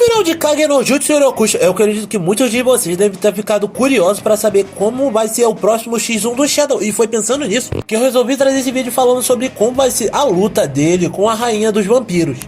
final de Kage no Jutsu Rokusho, eu acredito que muitos de vocês devem ter ficado curiosos para saber como vai ser o próximo X1 do Shadow, e foi pensando nisso que eu resolvi trazer esse vídeo falando sobre como vai ser a luta dele com a rainha dos vampiros.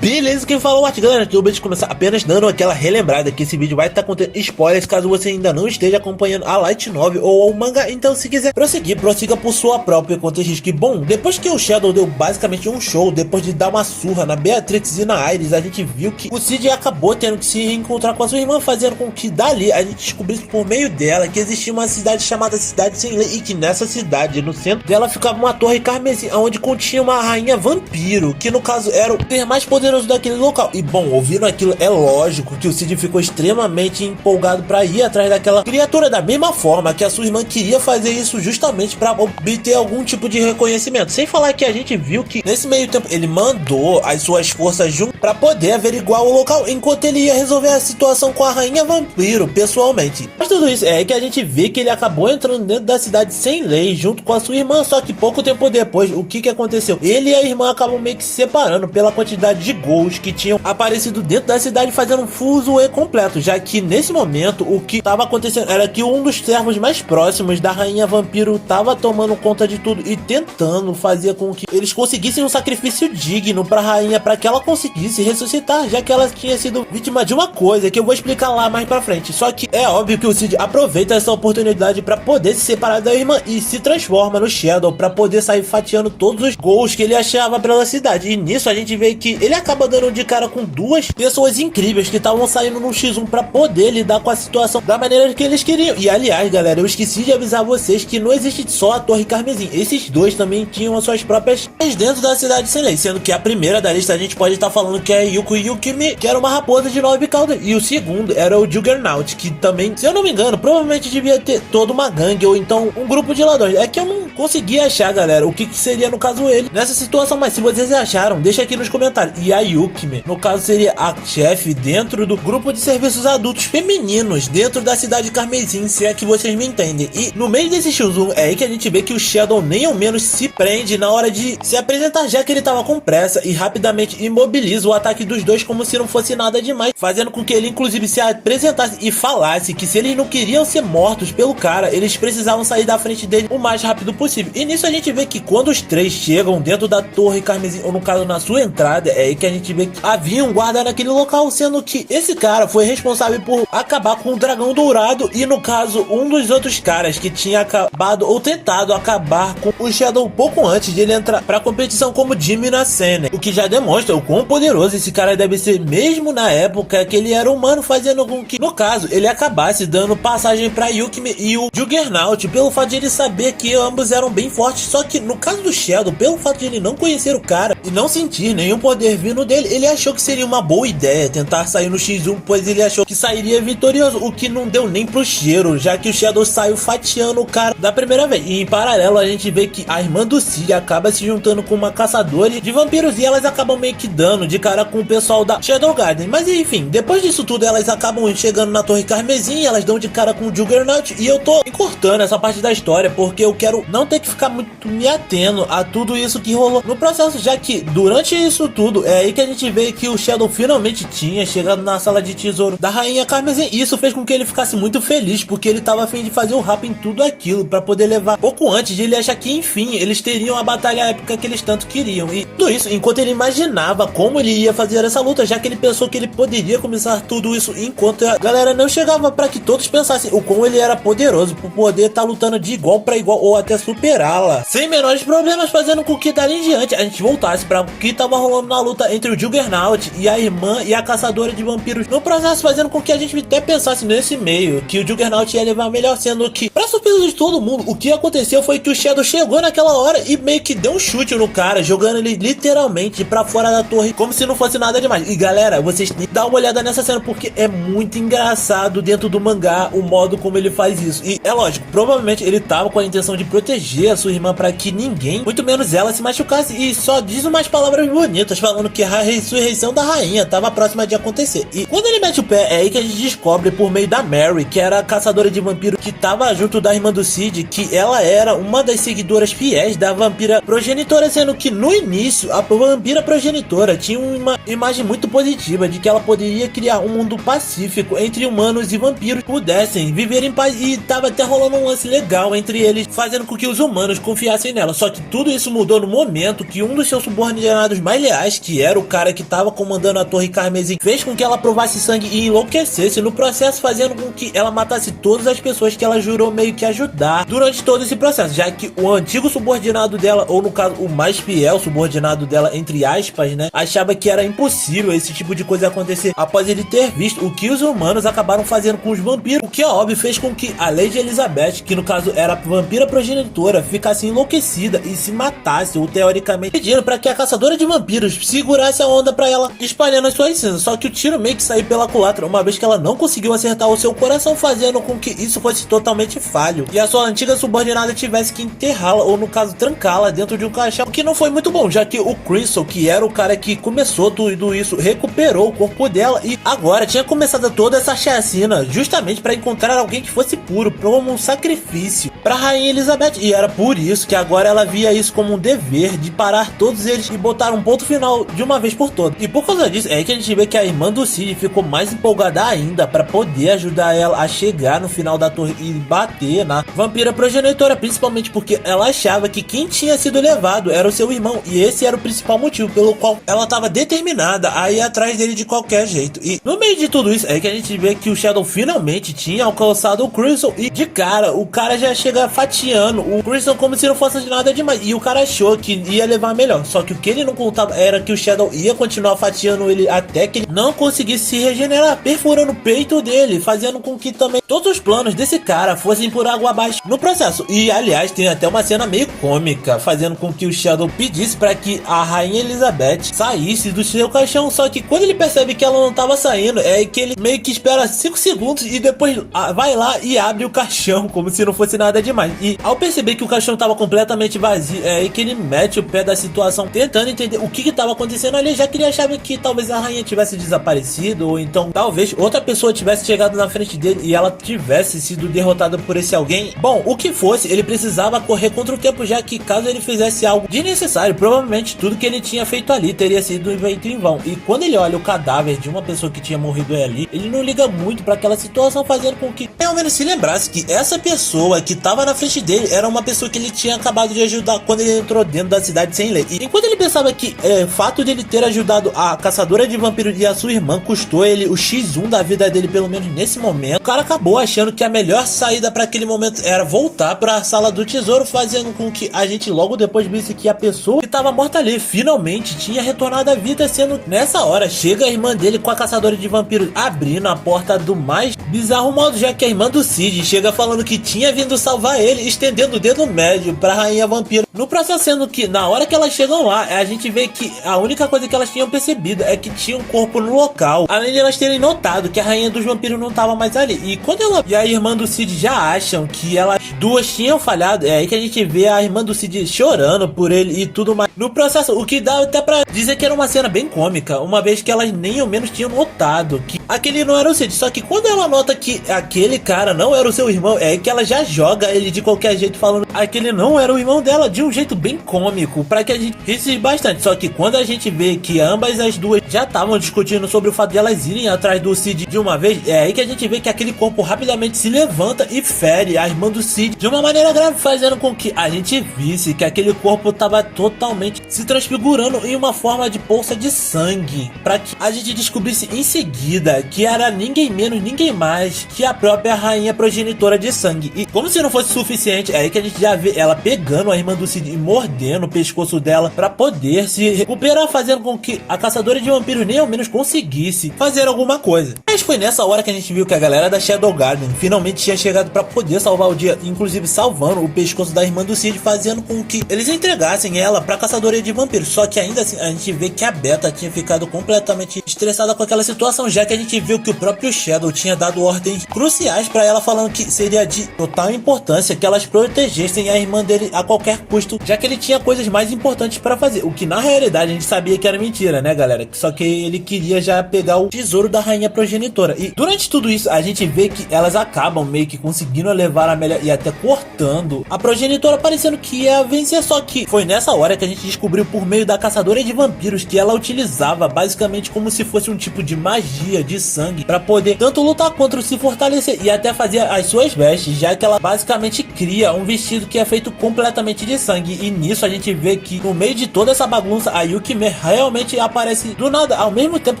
Beleza, quem falou Art, galera, antes de começar, apenas dando aquela relembrada que esse vídeo vai estar contendo spoilers caso você ainda não esteja acompanhando a Light Novel ou o mangá. Então se quiser prosseguir, prossiga por sua própria conta e risco. Bom, depois que o Shadow deu basicamente um show, depois de dar uma surra na Beatrix e na Iris, a gente viu que o Cid acabou tendo que se reencontrar com a sua irmã, fazendo com que dali a gente descobrisse por meio dela que existia uma cidade chamada Cidade Sem Lei, e que nessa cidade, no centro dela, ficava uma torre carmesim, onde continha uma rainha vampiro, que no caso era o ser mais poderoso daquele local. E bom, ouvindo aquilo, é lógico que o Cid ficou extremamente empolgado para ir atrás daquela criatura, da mesma forma que a sua irmã queria fazer isso justamente para obter algum tipo de reconhecimento. Sem falar que a gente viu que nesse meio tempo ele mandou as suas forças junto para poder averiguar o local, enquanto ele ia resolver a situação com a rainha vampiro pessoalmente. Mas tudo isso é que a gente vê que ele acabou entrando dentro da Cidade Sem Lei junto com a sua irmã, só que pouco tempo depois, o que aconteceu? Ele e a irmã acabam meio que se separando pela quantidade de gols que tinham aparecido dentro da cidade, fazendo um fuzuê completo, já que nesse momento o que estava acontecendo era que um dos servos mais próximos da rainha vampiro estava tomando conta de tudo e tentando fazer com que eles conseguissem um sacrifício digno para a rainha, para que ela conseguisse ressuscitar, já que ela tinha sido vítima de uma coisa que eu vou explicar lá mais pra frente. Só que é óbvio que o Cid aproveita essa oportunidade para poder se separar da irmã e se transforma no Shadow para poder sair fatiando todos os gols que ele achava pela cidade. E nisso a gente vê que ele acaba dando de cara com duas pessoas incríveis que estavam saindo no X1 para poder lidar com a situação da maneira que eles queriam. E aliás, galera, eu esqueci de avisar vocês que não existe só a Torre Carmesim. Esses dois também tinham as suas próprias dentro da Cidade Sem Lei, sendo que a primeira da lista a gente pode estar falando que é Yuko Yukimi, que era uma raposa de 9 caudas, e o segundo era o Juggernaut, que também, se eu não me engano, provavelmente devia ter toda uma gangue ou então um grupo de ladrões. É que eu não consegui achar, galera, o que seria no caso ele nessa situação, mas se vocês acharam, deixa aqui nos comentários. E a Yukimi, no caso, seria a chefe dentro do grupo de serviços adultos femininos dentro da Cidade Carmesim, se é que vocês me entendem. E no meio desse X1 é aí que a gente vê que o Shadow nem ao menos se prende na hora de se apresentar, já que ele tava com pressa, e rapidamente imobiliza o ataque dos dois como se não fosse nada demais, fazendo com que ele inclusive se apresentasse e falasse que se eles não queriam ser mortos pelo cara, eles precisavam sair da frente dele o mais rápido possível. E nisso a gente vê que quando os três chegam dentro da Torre Carmesim, ou no caso na sua entrada, é aí que a gente vê que havia um guarda naquele local, sendo que esse cara foi responsável por acabar com o dragão dourado, e no caso um dos outros caras que tinha acabado ou tentado acabar com o Shadow pouco antes de ele entrar pra competição como Jimmy na cena, o que já demonstra o quão poderoso esse cara deve ser mesmo na época que ele era humano, fazendo com que no caso ele acabasse dando passagem pra Yukimi e o Juggernaut pelo fato de ele saber que ambos eram bem fortes. Só que no caso do Shadow, pelo fato de ele não conhecer o cara e não sentir nenhum poder vindo dele, ele achou que seria uma boa ideia tentar sair no X1, pois ele achou que sairia vitorioso, o que não deu nem pro cheiro, já que o Shadow saiu fatiando o cara da primeira vez. E em paralelo a gente vê que a irmã do Cid acaba se juntando com uma caçadora de vampiros, e elas acabam meio que dando de cara com o pessoal da Shadow Garden. Mas enfim, depois disso tudo elas acabam chegando na Torre Carmesim, elas dão de cara com o Juggernaut, e eu tô cortando essa parte da história porque eu quero não ter que ficar muito me atendo a tudo isso que rolou no processo, já que durante isso tudo é aí que a gente vê que o Shadow finalmente tinha chegado na sala de tesouro da rainha Carmesim. Isso fez com que ele ficasse muito feliz, porque ele tava a fim de fazer o rap em tudo aquilo para poder levar pouco antes de ele achar que enfim eles teriam a batalha épica que eles tanto queriam. E tudo isso enquanto ele imaginava como ele ia fazer essa luta, já que ele pensou que ele poderia começar tudo isso enquanto a galera não chegava, para que todos pensassem o quão ele era poderoso por poder estar lutando de igual para igual ou até superá-la sem menores problemas, fazendo com que dali em diante a gente voltasse para o que tava rolando na luta entre o Juggernaut e a irmã e a caçadora de vampiros no processo, fazendo com que a gente até pensasse nesse meio que o Juggernaut ia levar melhor, sendo que, pra surpresa de todo mundo, o que aconteceu foi que o Shadow chegou naquela hora e meio que deu um chute no cara, jogando ele literalmente pra fora da torre, como se não fosse nada demais. E galera, vocês têm que dar uma olhada nessa cena, porque é muito engraçado dentro do mangá o modo como ele faz isso. E é lógico, provavelmente ele tava com a intenção de proteger a sua irmã pra que ninguém, muito menos ela, se machucasse, e só diz umas palavras bonitas falando que a ressurreição da rainha tava próxima de acontecer. E quando ele mete o pé, é aí que a gente descobre por meio da Mary, que era a caçadora de vampiro que tava junto da irmã do Sid, que ela era uma das seguidoras fiéis da vampira progenitora, sendo que no início a vampira progenitora tinha uma imagem muito positiva de que ela poderia criar um mundo pacífico entre humanos e vampiros pudessem viver em paz, e tava até rolando um lance legal entre eles, fazendo com que os humanos confiassem nela. Só que tudo isso mudou no momento que um dos seus subordinados mais leais, que era o cara que tava comandando a Torre Carmesim, fez com que ela provasse sangue e enlouquecesse no processo, fazendo com que ela matasse todas as pessoas que ela jurou meio que ajudar durante todo esse processo, já que o antigo subordinado dela, ou no caso o mais fiel subordinado dela, entre aspas, né, achava que era impossível esse tipo de coisa acontecer após ele ter visto o que os humanos acabaram fazendo com os vampiros, o que óbvio fez com que a Lady Elizabeth, que no caso era a vampira progenitora, ficasse enlouquecida e se matasse, ou teoricamente pedindo para que a caçadora de vampiros segurasse a onda para ela, espalhando as suas cinzas. Só que o tiro meio que saiu pela culatra, uma vez que ela não conseguiu acertar o seu coração, fazendo com que isso fosse totalmente falho e a sua antiga subordinada tivesse que enterrá-la, ou no caso trancá-la dentro de um caixão, o que não foi muito bom, já que o Crimson, que era o cara que começou tudo isso, recuperou o corpo dela e agora tinha começado toda essa chacina justamente para encontrar alguém que fosse puro, como um sacrifício para Rainha Elizabeth, e era por isso que agora ela via isso como um dever de parar todos eles e botar um ponto final de uma vez por todas. E por causa disso é que a gente vê que a irmã do Sid ficou mais empolgada ainda para poder ajudar ela a chegar no final da torre e bater na vampira progenitora, principalmente porque ela achava que quem tinha sido levado era o seu irmão, e esse era o principal motivo pelo qual ela estava determinada a ir atrás dele de qualquer jeito. E no meio de tudo isso é que a gente vê que o Shadow finalmente tinha alcançado o Crimson, e de cara o cara já chega fatiando o Crimson como se não fosse nada demais, e o cara achou que ia levar melhor, só que o que ele não contava era que o Shadow ia continuar fatiando ele até que ele não conseguisse se regenerar, perfurando o peito dele, fazendo com que também todos os planos desse cara fossem por água abaixo no processo. E aliás tem até uma cena meio cômica, fazendo com que o Shadow pedisse para que a Rainha Elizabeth saísse do seu caixão, só que quando ele percebe que ela não tava saindo, é que ele meio que espera 5 segundos e depois vai lá e abre o caixão como se não fosse nada demais. E ao perceber que o caixão tava completamente vazio, é aí que ele mete o pé da situação, tentando entender o que tava acontecendo ali, já que ele achava que talvez a rainha tivesse desaparecido, ou então talvez outra pessoa tivesse chegado na frente dele e ela tivesse sido derrotada por esse alguém. Bom, o que fosse, ele precisava correr contra o tempo, já que caso ele fizesse algo desnecessário, provavelmente tudo que ele tinha feito ali teria sido feito em vão. E quando ele olha o cadáver de uma pessoa que tinha morrido ali, ele não liga muito para aquela situação, fazendo com que ao menos se lembrasse que essa pessoa que tava na frente dele era uma pessoa que ele tinha acabado de ajudar quando ele entrou dentro da cidade sem lei. E enquanto ele pensava que o fato de ele ter ajudado a caçadora de vampiros e a sua irmã custou ele o X1 da vida dele, pelo menos nesse momento, o cara acabou achando que a melhor saída para aquele momento era voltar para a sala do tesouro, fazendo com que a gente logo depois visse que a pessoa que estava morta ali finalmente tinha retornado à vida, sendo nessa hora chega a irmã dele com a caçadora de vampiros abrindo a porta do mais bizarro modo, já que a irmã do Sid chega falando que tinha vindo salvar ele, estendendo o dedo médio para a rainha vampiro. No processo, sendo que na hora que elas chegam lá, a gente vê que a única coisa que elas tinham percebido é que tinha um corpo no local, além de elas terem notado que a rainha dos vampiros não estava mais ali. E quando ela e a irmã do Sid já acham que elas duas tinham falhado, é aí que a gente vê a irmã do Sid chorando por ele e tudo mais. No processo, o que dá até pra dizer que era uma cena bem cômica, uma vez que elas nem ao menos tinham notado que aquele não era o Sid. Só que quando ela nota que aquele cara não era o seu irmão, é aí que ela já joga ele de qualquer jeito, falando que aquele não era o irmão dela, de um jeito bem cômico, pra que a gente risse bastante. Só que quando a gente vê que ambas as duas já estavam discutindo sobre o fato de elas irem atrás do Sid de uma vez, é aí que a gente vê que aquele corpo rapidamente se levanta e fere a irmã do Sid de uma maneira grave, fazendo com que a gente visse que aquele corpo estava totalmente se transfigurando em uma forma de poça de sangue, para que a gente descobrisse em seguida que era ninguém menos, ninguém mais que a própria rainha progenitora de sangue. E como se não fosse suficiente, é aí que a gente já vê ela pegando a irmã do Sid e mordendo o pescoço dela para poder se recuperar, fazendo com que a caçadora de vampiros nem ao menos conseguisse fazer alguma coisa. Mas foi nessa hora que a gente viu que a galera da Shadow Garden finalmente tinha chegado para poder salvar o dia, inclusive salvando o pescoço da irmã do Sid, fazendo com que eles entregassem ela para caçadora caçadora de vampiros. Só que ainda assim, a gente vê que a Beta tinha ficado completamente estressada com aquela situação, já que a gente viu que o próprio Shadow tinha dado ordens cruciais pra ela, falando que seria de total importância que elas protegessem a irmã dele a qualquer custo, já que ele tinha coisas mais importantes pra fazer, o que na realidade a gente sabia que era mentira, né, galera? Só que ele queria já pegar o tesouro da rainha progenitora. E durante tudo isso, a gente vê que elas acabam meio que conseguindo levar a melhor e até cortando a progenitora, parecendo que ia vencer. Só que foi nessa hora que a gente descobriu, por meio da caçadora de vampiros, que ela utilizava basicamente como se fosse um tipo de magia de sangue para poder tanto lutar contra, se fortalecer e até fazer as suas vestes, já que ela basicamente cria um vestido que é feito completamente de sangue. E nisso a gente vê que no meio de toda essa bagunça, a Yukime realmente aparece do nada, ao mesmo tempo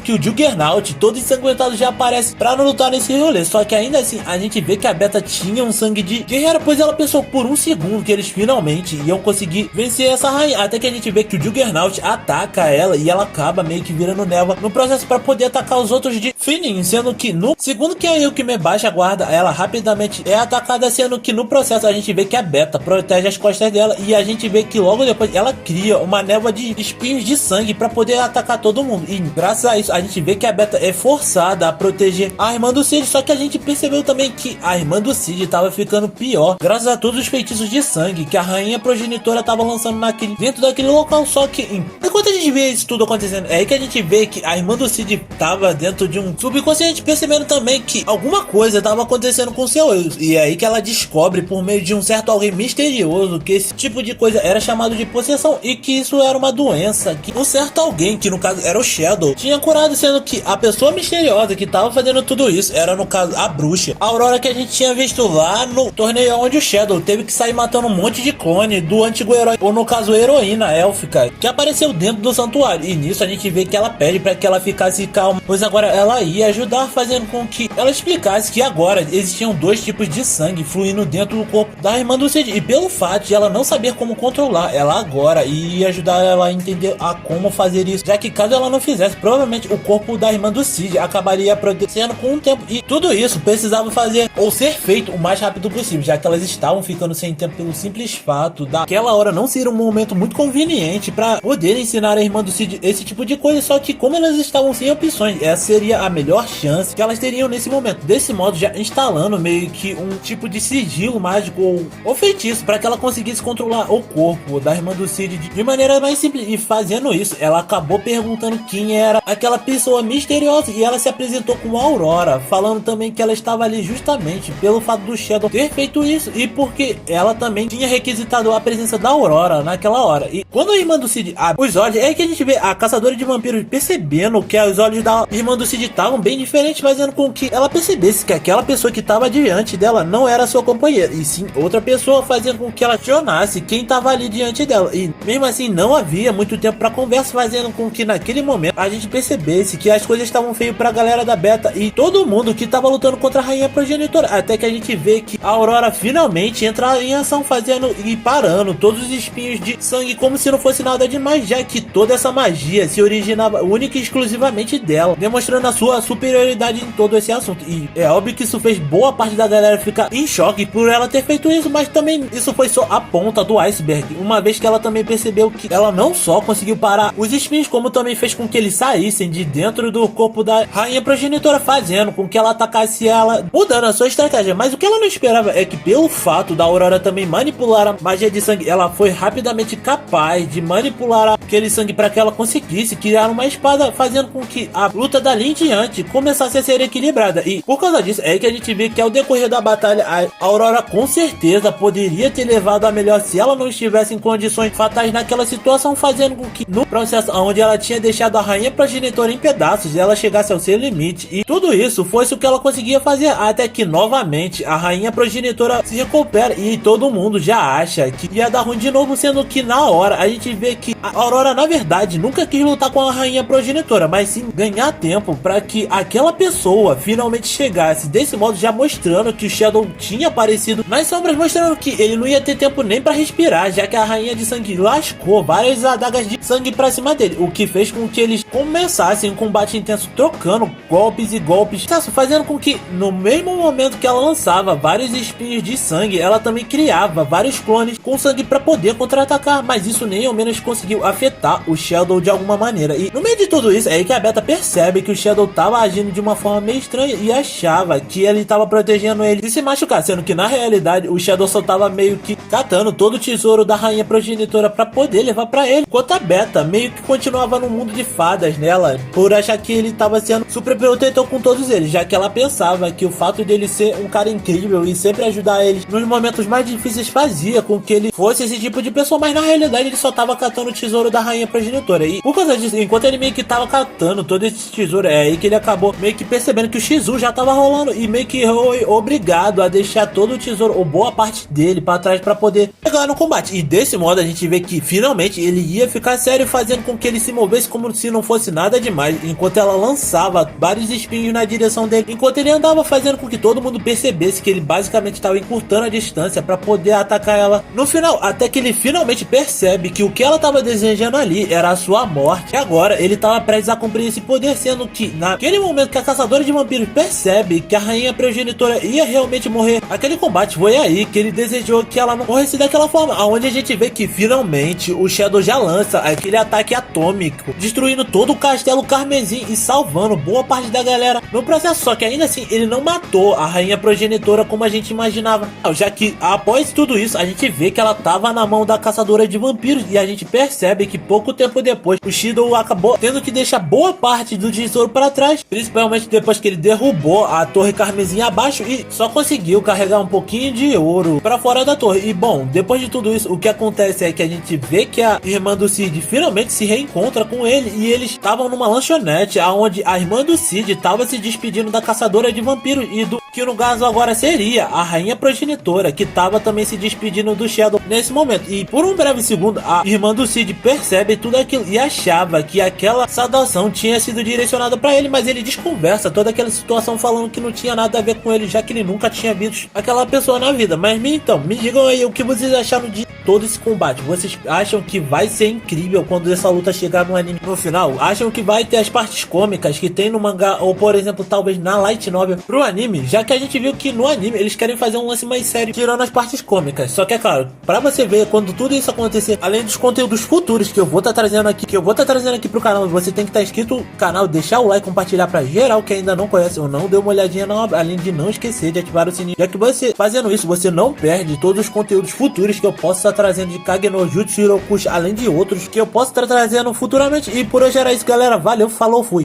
que o Juggernaut todo ensanguentado já aparece pra não lutar nesse rolê. Só que ainda assim a gente vê que a Beta tinha um sangue de guerreira, pois ela pensou por um segundo que eles finalmente iam conseguir vencer essa rainha, até que a gente vê que o Juggernaut ataca ela e ela acaba meio que virando névoa no processo para poder atacar os outros de fininho, sendo que no segundo que a Yukime baixa a guarda, ela rapidamente é atacada, sendo que no processo a gente vê que a Beta protege as costas dela e a gente vê que logo depois ela cria uma névoa de espinhos de sangue para poder atacar todo mundo. E graças a isso a gente vê que a Beta é forçada a proteger a irmã do Cid, só que a gente percebeu também que a irmã do Cid tava ficando pior, graças a todos os feitiços de sangue que a rainha progenitora tava lançando dentro daquele local. Só que enquanto a gente vê isso tudo acontecendo, é aí que a gente vê que a irmã do Cid tava dentro de um subconsciente, percebendo também que alguma coisa tava acontecendo com seu eu. E é aí que ela descobre, por meio de um certo alguém misterioso, que esse tipo de coisa era chamado de possessão e que isso era uma doença que um certo alguém, que no caso era o Shadow, tinha curado, sendo que a pessoa misteriosa que tava fazendo tudo isso era, no caso, a bruxa, a Aurora, que a gente tinha visto lá no torneio onde o Shadow teve que sair matando um monte de clone do antigo herói, ou no caso heroína élfica, que apareceu dentro do santuário. E nisso a gente vê que ela pede para que ela ficasse calma, pois agora ela ia ajudar, fazendo com que ela explicasse que agora existiam dois tipos de sangue fluindo dentro do corpo da irmã do Cid, e pelo fato de ela não saber como controlar, ela agora ia ajudar ela a entender a como fazer isso, já que caso ela não fizesse, provavelmente o corpo da irmã do Cid acabaria apodrecendo com o tempo, e tudo isso precisava fazer ou ser feito o mais rápido possível, já que elas estavam ficando sem tempo pelo simples fato daquela hora não ser um momento muito conveniente para poder ensinar a irmã do Cid esse tipo de coisa. Só que como elas estavam sem opções, essa seria a melhor chance que elas teriam nesse momento, desse modo já instalando meio que um tipo de sigilo mágico ou feitiço para que ela conseguisse controlar o corpo da irmã do Cid de maneira mais simples. E fazendo isso, ela acabou perguntando quem era aquela pessoa misteriosa, e ela se apresentou como Aurora, falando também que ela estava ali justamente pelo fato do Shadow ter feito isso e porque ela também tinha requisitado a presença da Aurora naquela hora. E quando a irmã do Cid abre os olhos, é que a gente vê a caçadora de vampiros percebendo que os olhos da irmã do Cid estavam bem diferentes, fazendo com que ela percebesse que aquela pessoa que estava diante dela não era sua companheira, e sim outra pessoa, fazendo com que ela questionasse quem estava ali diante dela. E mesmo assim não havia muito tempo para conversa, fazendo com que naquele momento a gente percebesse que as coisas estavam feias pra galera da Beta e todo mundo que estava lutando contra a rainha progenitora, até que a gente vê que a Aurora finalmente entra em ação, fazendo e parando todos os espinhos de sangue como se não fosse nada demais, já que toda essa magia se originava única e exclusivamente dela, demonstrando a sua superioridade em todo esse assunto. E é óbvio que isso fez boa parte da galera ficar em choque por ela ter feito isso, mas também isso foi só a ponta do iceberg, uma vez que ela também percebeu que ela não só conseguiu parar os espinhos, como também fez com que eles saíssem de dentro do corpo da rainha progenitora, fazendo com que ela atacasse ela, mudando a sua estratégia. Mas o que ela não esperava é que, pelo fato da Aurora também manipular a magia de sangue, ela foi rapidamente capaz de manipular aquele sangue para que ela conseguisse criar uma espada, fazendo com que a luta dali em diante começasse a ser equilibrada. E por causa disso é que a gente vê que ao decorrer da batalha a Aurora com certeza poderia ter levado a melhor se ela não estivesse em condições fatais naquela situação, fazendo com que no processo onde ela tinha deixado a rainha progenitora em pedaços, ela chegasse ao seu limite, e tudo isso fosse o que ela conseguia fazer, até que novamente a rainha progenitora se recupera e todo mundo já acha que ia dar ruim de novo, sendo que na hora a gente vê que a Aurora Aurora, na verdade, nunca quis lutar com a rainha progenitora, mas sim ganhar tempo para que aquela pessoa finalmente chegasse, desse modo já mostrando que o Shadow tinha aparecido nas sombras, mostrando que ele não ia ter tempo nem para respirar, já que a rainha de sangue lascou várias adagas de sangue pra cima dele, o que fez com que eles começassem um combate intenso, trocando golpes e golpes, fazendo com que no mesmo momento que ela lançava vários espinhos de sangue, ela também criava vários clones com sangue para poder contra-atacar, mas isso nem ao menos conseguiu afetar o Shadow de alguma maneira. E no meio de tudo isso é aí que a Beta percebe que o Shadow tava agindo de uma forma meio estranha e achava que ele tava protegendo ele de se machucar, sendo que na realidade o Shadow só tava meio que catando todo o tesouro da rainha progenitora para poder levar para ele, enquanto a Beta meio que continuava no mundo de fadas nela, por achar que ele tava sendo super protetor com todos eles, já que ela pensava que o fato dele ser um cara incrível e sempre ajudar eles nos momentos mais difíceis fazia com que ele fosse esse tipo de pessoa, mas na realidade ele só tava catando o tesouro da rainha progenitora. E por causa disso, enquanto ele meio que tava catando todo esse tesouro, é aí que ele acabou meio que percebendo que o Shizu já tava rolando e meio que foi obrigado a deixar todo o tesouro, ou boa parte dele, pra trás pra poder pegar no combate. E desse modo a gente vê que finalmente ele ia ficar sério, fazendo com que ele se movesse como se não fosse nada demais, enquanto ela lançava vários espinhos na direção dele, enquanto ele andava, fazendo com que todo mundo percebesse que ele basicamente estava encurtando a distância para poder atacar ela no final, até que ele finalmente percebe que o que ela estava desejando ali era a sua morte. E agora ele estava prestes a cumprir esse poder, sendo que naquele momento que a caçadora de vampiros percebe que a rainha progenitora ia realmente morrer, aquele combate foi aí que ele desejou que ela não morresse daquela forma, aonde a gente vê que finalmente o Shadow já lança aquele ataque atômico, destruindo todo o castelo Carmesim e salvando boa parte da galera no processo. Só que ainda assim ele não matou a rainha progenitora como a gente imaginava, já que após tudo isso a gente vê que ela tava na mão da caçadora de vampiros, e a gente percebe que pouco tempo depois o Shadow acabou tendo que deixar boa parte do tesouro para trás, principalmente depois que ele derrubou a torre Carmesim abaixo e só conseguiu carregar um pouquinho de ouro para fora da torre. E bom, depois de tudo isso, o que acontece é que a gente vê que a irmã do Cid finalmente se reencontra com ele, e eles estavam numa lanchonete onde a irmã do Cid estava se despedindo da caçadora de vampiros e do que no caso agora seria a rainha progenitora, que estava também se despedindo do Shadow nesse momento. E por um breve segundo a irmã do Cid percebe tudo aquilo e achava que aquela saudação tinha sido direcionada para ele, mas ele desconversa toda aquela situação falando que não tinha nada a ver com ele, já que ele nunca tinha visto aquela pessoa na vida. Mas então, me digam aí o que vocês acharam de todo esse combate. Vocês acham que vai ser incrível quando essa luta chegar no anime no final? Acham que vai ter as partes cômicas que tem no mangá, ou por exemplo talvez na light novel pro anime, já que a gente viu que no anime eles querem fazer um lance mais sério tirando as partes cômicas? Só que é claro, pra você ver quando tudo isso acontecer, além dos conteúdos futuros que eu vou estar trazendo aqui pro canal, você tem que estar inscrito no canal, deixar o like, compartilhar pra geral que ainda não conhece ou não deu uma olhadinha na obra, além de não esquecer de ativar o sininho, já que você fazendo isso você não perde todos os conteúdos futuros que eu posso estar trazendo de Kage no Jutsu Hirokushi, além de outros que eu posso estar trazendo futuramente. E por hoje era isso, galera. Valeu, falou, fui.